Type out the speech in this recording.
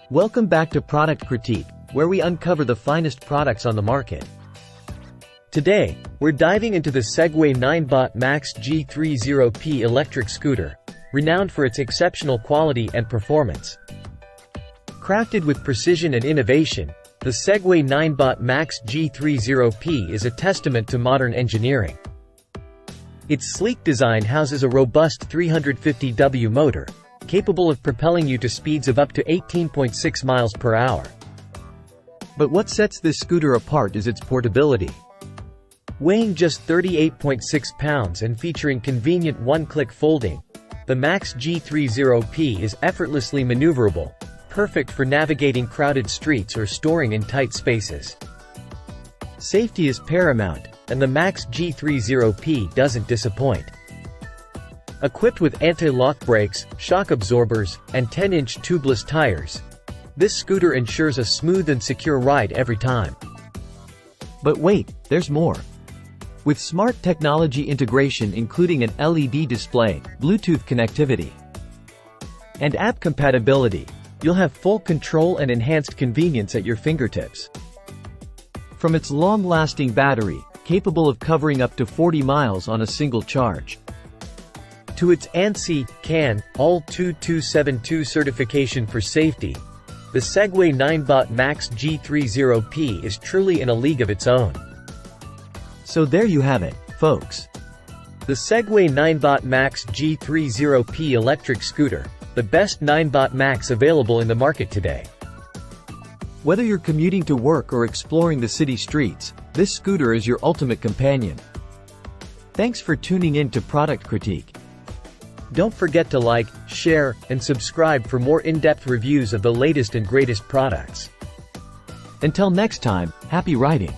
Welcome back to Product Critique, where we uncover the finest products on the market. Today, we're diving into the Segway Ninebot Max G30P electric scooter, renowned for its exceptional quality and performance. Crafted with precision and innovation, the Segway Ninebot Max G30P is a testament to modern engineering. Its sleek design houses a robust 350W motor, capable of propelling you to speeds of up to 18.6 miles per hour. But what sets this scooter apart is its portability. Weighing just 38.6 pounds and featuring convenient one-click folding, the Max G30P is effortlessly maneuverable, perfect for navigating crowded streets or storing in tight spaces. Safety is paramount, and the Max G30P doesn't disappoint. Equipped with anti-lock brakes, shock absorbers, and 10-inch tubeless tires, this scooter ensures a smooth and secure ride every time. But wait, there's more. With smart technology integration including an LED display, Bluetooth connectivity, and app compatibility, you'll have full control and enhanced convenience at your fingertips. From its long-lasting battery, capable of covering up to 40 miles on a single charge, to its ANSI, CAN, ALL 2272 certification for safety, the Segway Ninebot Max G30P is truly in a league of its own. So there you have it, folks. The Segway Ninebot Max G30P electric scooter, the best Ninebot Max available in the market today. Whether you're commuting to work or exploring the city streets, this scooter is your ultimate companion. Thanks for tuning in to Product Critique. Don't forget to like, share, and subscribe for more in-depth reviews of the latest and greatest products. Until next time, happy riding!